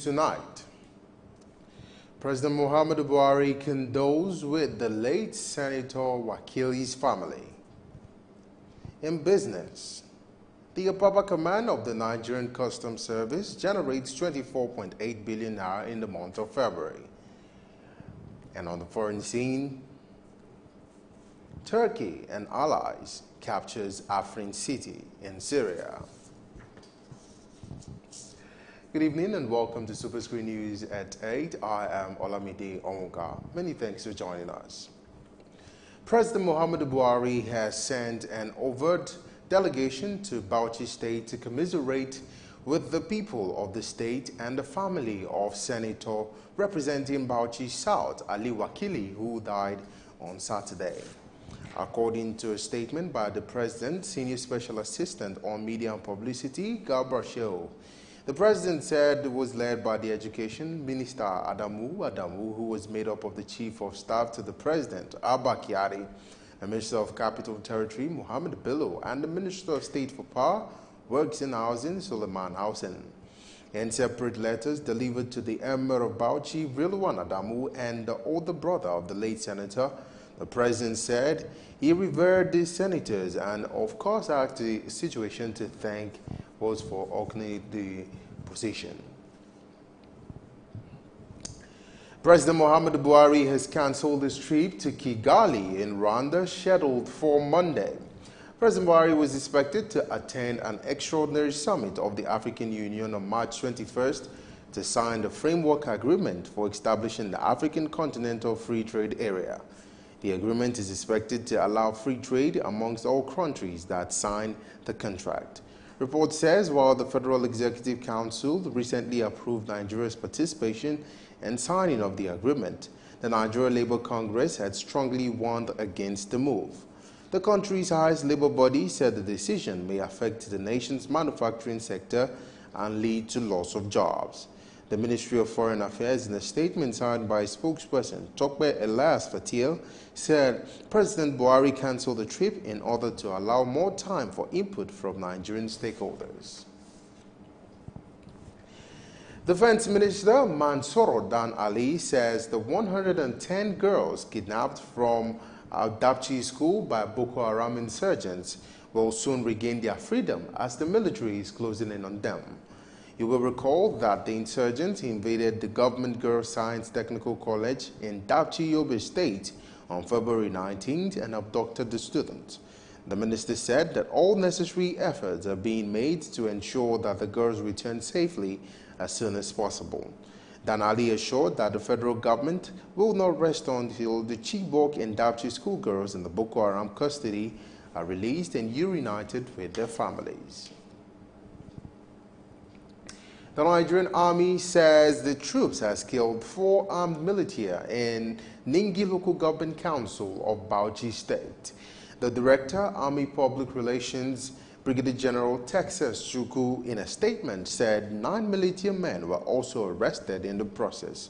news tonight. President Muhammadu Buhari condoles with the late Senator Wakili's family. In business, the upper command of the Nigerian Customs Service generates 24.8 billion naira in the month of February. And on the foreign scene, Turkey and allies captures Afrin city in Syria. Good evening and welcome to SuperScreen News at 8. I am Olamide Onwuka. Many thanks for joining us. President Muhammadu Buhari has sent an overt delegation to Bauchi State to commiserate with the people of the state and the family of Senator representing Bauchi South, Ali Wakili, who died on Saturday. According to a statement by the President, Senior Special Assistant on Media and Publicity, Garba Shehu, the President said it was led by the Education Minister Adamu, who was made up of the Chief of Staff to the President, Abba Kyari, the Minister of Capital Territory, Muhammad Bello, and the Minister of State for Power, Works and Housing, Suleiman Hausen. In separate letters delivered to the Emir of Bauchi, Rilwan Adamu, and the older brother of the late Senator, the President said he revered the senators and, of course, asked the situation to thank was for opening the position. President Muhammadu Buhari has cancelled his trip to Kigali in Rwanda scheduled for Monday. President Buhari was expected to attend an extraordinary summit of the African Union on March 21st to sign the framework agreement for establishing the African Continental Free Trade Area. The agreement is expected to allow free trade amongst all countries that sign the contract. Report says while the Federal Executive Council recently approved Nigeria's participation and signing of the agreement, the Nigeria Labour Congress had strongly warned against the move. The country's highest labor body said the decision may affect the nation's manufacturing sector and lead to loss of jobs. The Ministry of Foreign Affairs, in a statement signed by spokesperson Tokpe Elias Fatil, said President Buhari cancelled the trip in order to allow more time for input from Nigerian stakeholders. Defense Minister Mansoro Dan Ali says the 110 girls kidnapped from Dapchi school by Boko Haram insurgents will soon regain their freedom as the military is closing in on them. You will recall that the insurgents invaded the Government Girls Science Technical College in Dapchi, Yobe State on February 19th and abducted the students. The minister said that all necessary efforts are being made to ensure that the girls return safely as soon as possible. Dan Ali assured that the federal government will not rest until the Chibok and Dapchi schoolgirls in the Boko Haram custody are released and reunited with their families. The Nigerian Army says the troops has killed 4 armed militia in Ningi Local Government Council of Bauchi State. The Director, Army Public Relations, Brigadier General Texas Chukwu, in a statement said 9 militia men were also arrested in the process.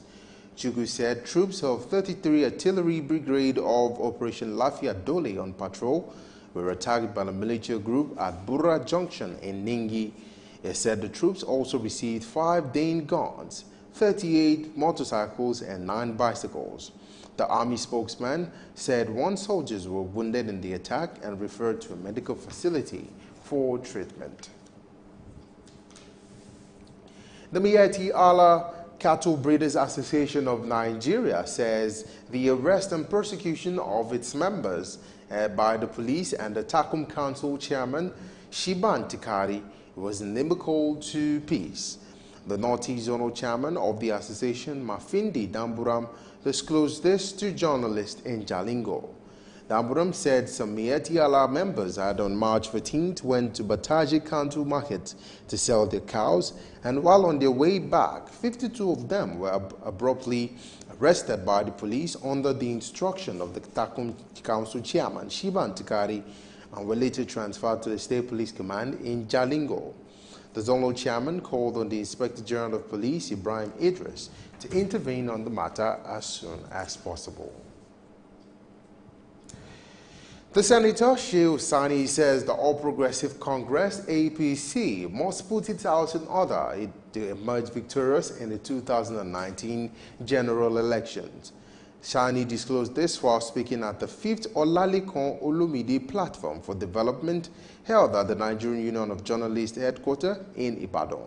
Chukwu said troops of 33 Artillery Brigade of Operation Lafia Dole on patrol were attacked by the militia group at Burra Junction in Ningi. It said the troops also received 5 Dane guns, 38 motorcycles and 9 bicycles. The Army spokesman said 1 soldier was wounded in the attack and referred to a medical facility for treatment. The Miyetti Allah Cattle Breeders Association of Nigeria says the arrest and persecution of its members by the police and the Takum Council chairman Shiban Tikari was inimical to peace. The Northeast Zonal Chairman of the association, Mafindi Damburam, disclosed this to journalists in Jalingo. Damburam said some Miyetti Allah members had on March 14th went to Bataji Kantu Market to sell their cows, and while on their way back, 52 of them were abruptly arrested by the police under the instruction of the Takum Council Chairman, Shiban Tikari, and were later transferred to the State Police Command in Jalingo. The zonal chairman called on the Inspector General of Police, Ibrahim Idris, to intervene on the matter as soon as possible. The Senator, Shehu Sani, says the All Progressive Congress, APC, must put its house in order to emerge victorious in the 2019 general elections. Sani disclosed this while speaking at the 5th Olalekan Olumide Platform for Development held at the Nigerian Union of Journalists headquarters in Ibadan.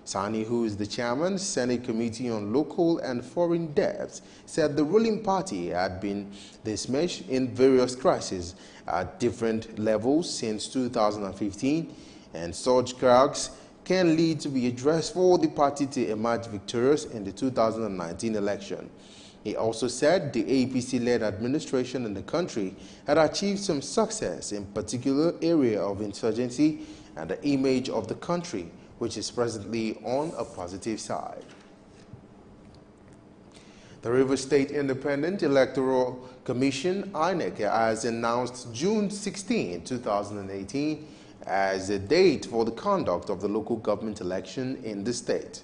Sani, who is the chairman, Senate Committee on Local and Foreign Debts, said the ruling party had been dismissed in various crises at different levels since 2015, and such cracks can lead to be addressed for the party to emerge victorious in the 2019 election. He also said the APC-led administration in the country had achieved some success in particular area of insurgency and the image of the country, which is presently on a positive side. The Rivers State Independent Electoral Commission, INEC, has announced June 16, 2018 as a date for the conduct of the local government election in the state.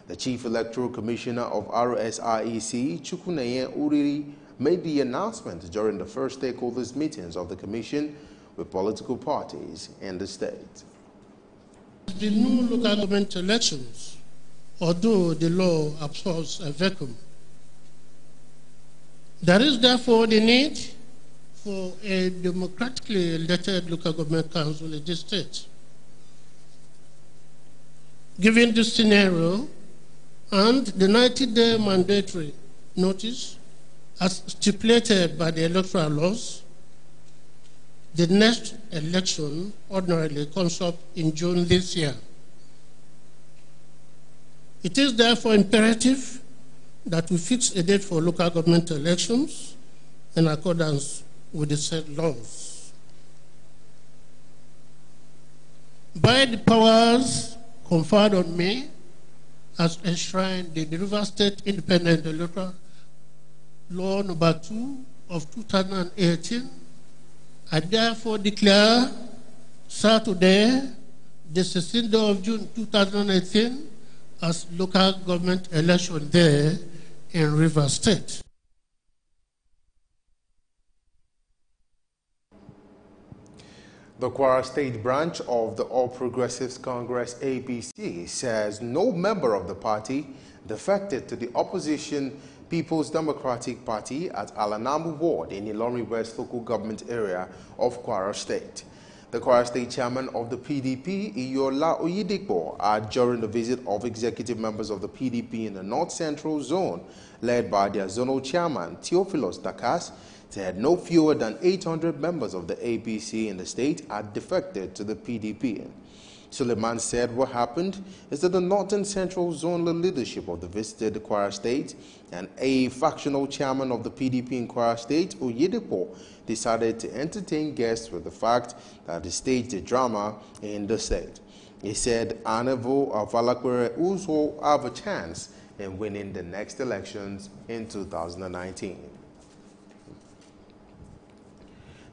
The Chief Electoral Commissioner of RSIEC, Chukwuneye Uriri, made the announcement during the first stakeholders meetings of the Commission with political parties in the state. The new local government elections, although the law abhors a vacuum, there is therefore the need for a democratically elected local government council in this state. Given this scenario and the 90-day mandatory notice as stipulated by the electoral laws, the next election ordinarily comes up in June this year. It is therefore imperative that we fix a date for local government elections in accordance with the said laws. By the powers conferred on me as enshrined in the Rivers State Independent Electoral Law No. 2 of 2018, I therefore declare Saturday, the 16th of June 2018, as local government election day in Rivers State. The Kwara State branch of the All Progressives Congress APC says no member of the party defected to the opposition People's Democratic Party at Alanamu Ward in Ilorin West local government area of Kwara State. The Kwara State chairman of the PDP, Iyola Oyedepo, during the visit of executive members of the PDP in the North Central Zone, led by their zonal chairman, Theophilus Dakas, said no fewer than 800 members of the APC in the state had defected to the PDP. Suleiman said what happened is that the Northern Central Zonal leadership of the visited Kwara State and a factional chairman of the PDP in Kwara State, Oyedepo, decided to entertain guests with the fact that they staged a drama in the state. He said Anevo Avalakwere also have a chance in winning the next elections in 2019.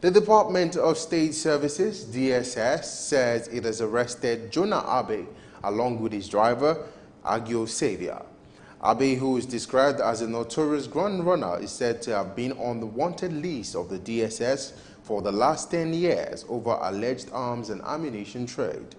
The Department of State Services, DSS, says it has arrested Jonah Abe along with his driver, Agio Xavier. Abe, who is described as a notorious gun runner, is said to have been on the wanted list of the DSS for the last 10 years over alleged arms and ammunition trade.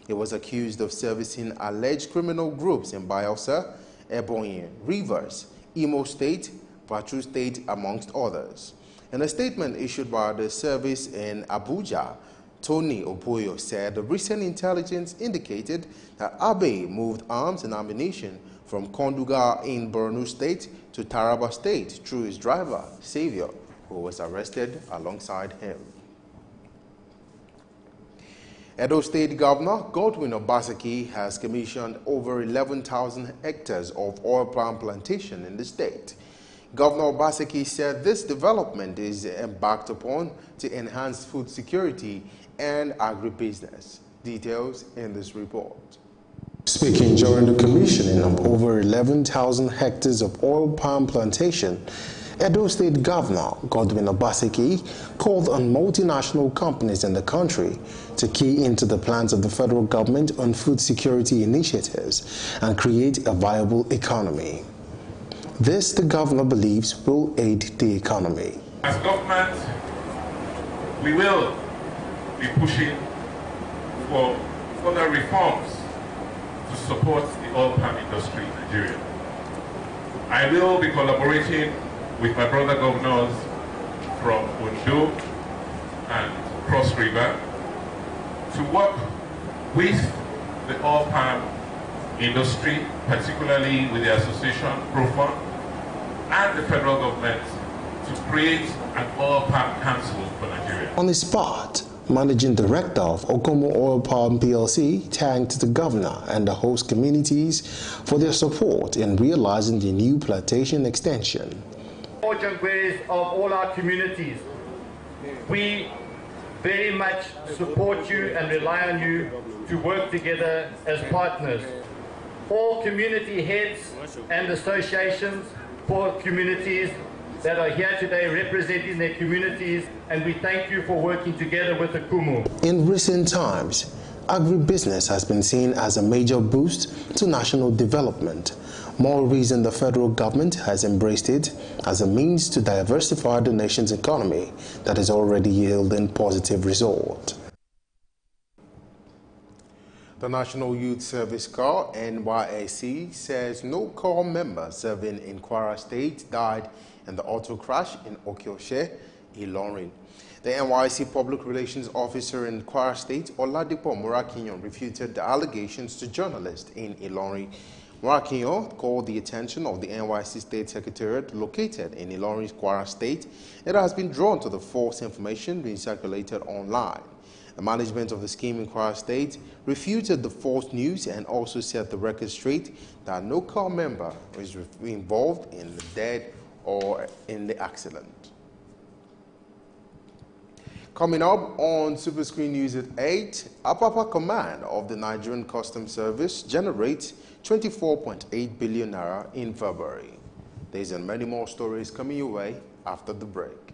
He was accused of servicing alleged criminal groups in Bayelsa, Ebonyi, Rivers, Imo State, Plateau State, amongst others. In a statement issued by the service in Abuja, Tony Opoyo said the recent intelligence indicated that Abe moved arms and ammunition from Konduga in Borno State to Taraba State through his driver, Xavier, who was arrested alongside him. Edo State Governor Godwin Obaseki has commissioned over 11,000 hectares of oil palm plantation in the state. Governor Obaseki said this development is embarked upon to enhance food security and agribusiness. Details in this report. Speaking during the commissioning of over 11,000 hectares of oil palm plantation, Edo State Governor Godwin Obaseki called on multinational companies in the country to key into the plans of the federal government on food security initiatives and create a viable economy. This, the governor believes, will aid the economy. As government, we will be pushing for further reforms to support the oil palm industry in Nigeria. I will be collaborating with my brother governors from Ondo and Cross River to work with the oil palm industry, particularly with the association ProFund and the federal government, to create an oil palm council for Nigeria. On the spot, Managing Director of Okomo Oil Palm PLC thanked the governor and the host communities for their support in realizing the new plantation extension. Ways of all our communities, we very much support you and rely on you to work together as partners. All community heads and associations for communities that are here today representing their communities, and we thank you for working together with the Kumu. In recent times, agribusiness has been seen as a major boost to national development. More reason the federal government has embraced it as a means to diversify the nation's economy that is already yielding positive results. The National Youth Service Corps, NYSC, says no corps member serving in Kwara State died in the auto crash in Okioshe, Ilorin. The NYSC Public Relations Officer in Kwara State, Oladipo Murakinyo, refuted the allegations to journalists in Ilorin. Murakinyo called the attention of the NYSC State Secretariat located in Ilorin's Kwara State. It has been drawn to the false information being circulated online. The management of the scheme in Kwara State refuted the false news and also set the record straight that no corps member is involved in the death or in the accident. Coming up on SuperScreen News at 8, Apapa Command of the Nigerian Customs Service generates 24.8 billion naira in February. These and many more stories coming your way after the break.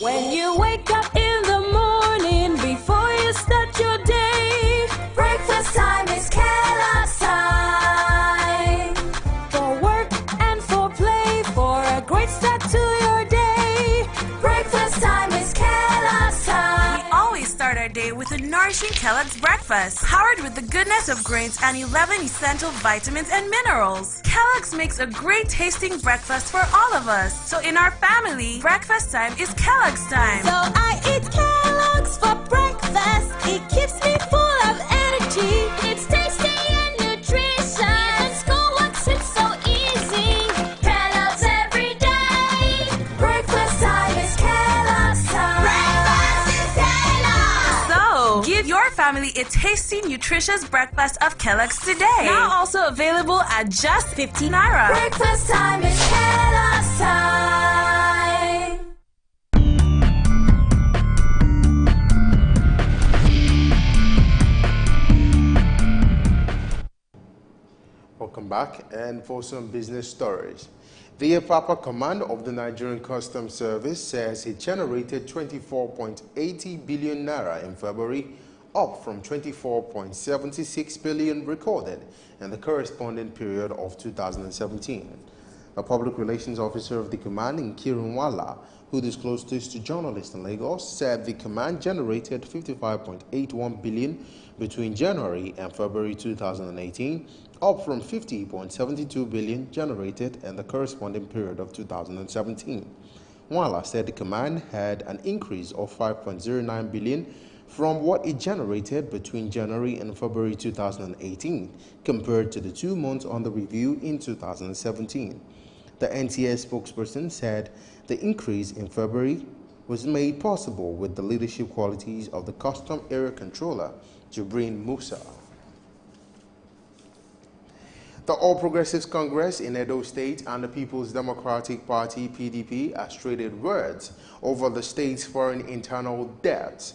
When you wake up in the morning, before you start your day, breakfast time is Kellogg's time. For work and for play, for a great start to your day, breakfast time is Kellogg's time. We always start our day with a nourishing Kellogg's breakfast, powered with the goodness of grains and 11 essential vitamins and minerals. Kellogg's makes a great tasting breakfast for all of us. So in our family, breakfast time is Kellogg's time. So I eat Kellogg's for breakfast. It keeps me full of energy. It's tasty and nutritious. Even schoolwork seems so easy. Kellogg's every day. Breakfast time is Kellogg's time. Breakfast is Kellogg's. So give your family a tasty, nutritious breakfast of Kellogg's today. Now also available at just 50 naira. Breakfast time is Kellogg's time. Welcome back, and for some business stories. The Apapa Command of the Nigerian Customs Service says it generated 24.80 billion naira in February, up from 24.76 billion recorded in the corresponding period of 2017. A public relations officer of the command in Kirunwala, who disclosed this to journalists in Lagos, said the command generated 55.81 billion between January and February 2018, up from 50.72 billion generated in the corresponding period of 2017. Nwala said the command had an increase of 5.09 billion from what it generated between January and February 2018 compared to the 2 months under review in 2017. The NTS spokesperson said the increase in February was made possible with the leadership qualities of the Custom Area Controller, Jibrin Musa. The All Progressives Congress in Edo State and the People's Democratic Party, PDP, has traded words over the state's foreign internal debt.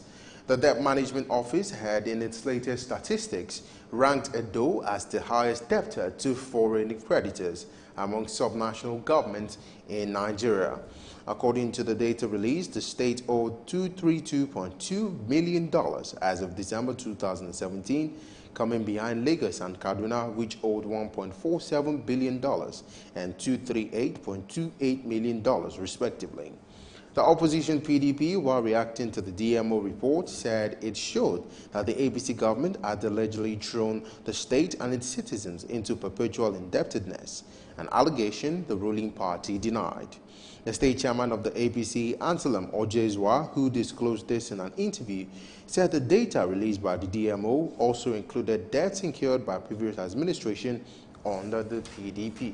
The Debt Management Office had, in its latest statistics, ranked Edo as the highest debtor to foreign creditors among subnational governments in Nigeria. According to the data released, the state owed $232.2 million as of December 2017, coming behind Lagos and Kaduna, which owed $1.47 billion and $238.28 million, respectively. The opposition PDP, while reacting to the DMO report, said it showed that the APC government had allegedly thrown the state and its citizens into perpetual indebtedness, an allegation the ruling party denied. The state chairman of the APC, Anselm Ojezwa, who disclosed this in an interview, said the data released by the DMO also included debts incurred by previous administration under the PDP.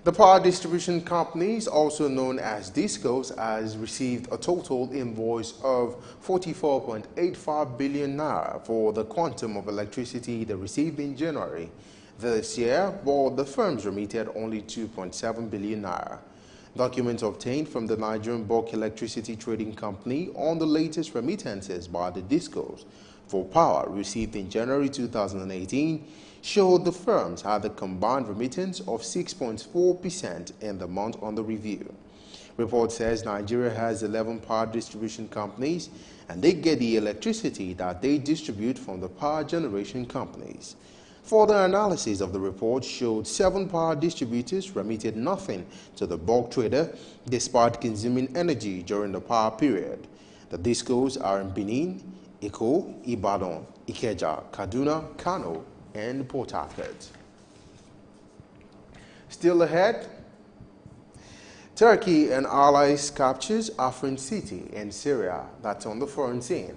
The power distribution companies, also known as DISCOs, has received a total invoice of 44.85 billion naira for the quantum of electricity they received in January this year, while the firms remitted only 2.7 billion naira. Documents obtained from the Nigerian Bulk Electricity Trading Company on the latest remittances by the DISCOs for power received in January 2018 showed the firms had a combined remittance of 6.4% in the month under review. Report says Nigeria has 11 power distribution companies and they get the electricity that they distribute from the power generation companies. Further analysis of the report showed 7 power distributors remitted nothing to the bulk trader despite consuming energy during the power period. The DISCOs are in Benin, Eko, Ibadan, Ikeja, Kaduna, Kano, and Port Harcourt. Still ahead, Turkey and allies captures Afrin city in Syria. That's on the foreign scene.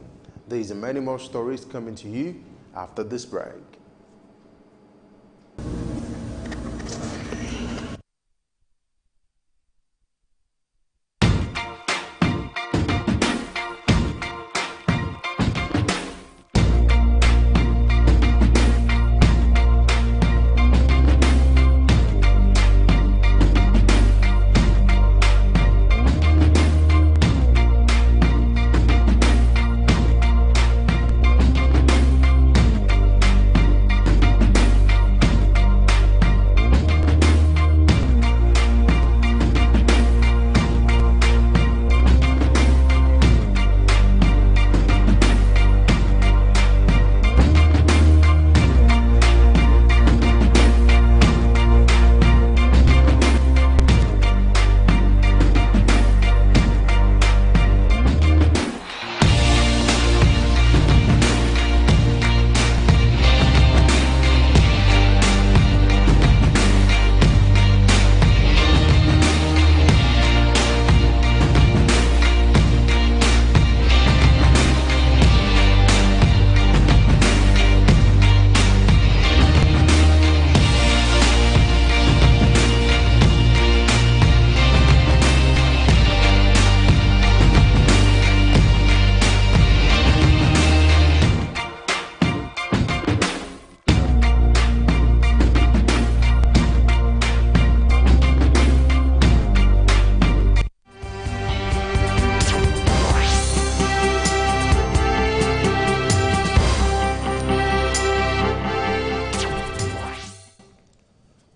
These and many more stories coming to you after this break.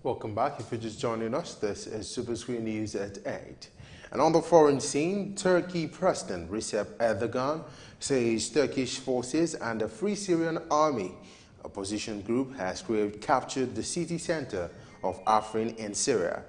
Welcome back. If you're just joining us, this is SuperScreen News at 8. And on the foreign scene, Turkey President Recep Erdogan says Turkish forces and the Free Syrian Army opposition group has captured the city center of Afrin in Syria.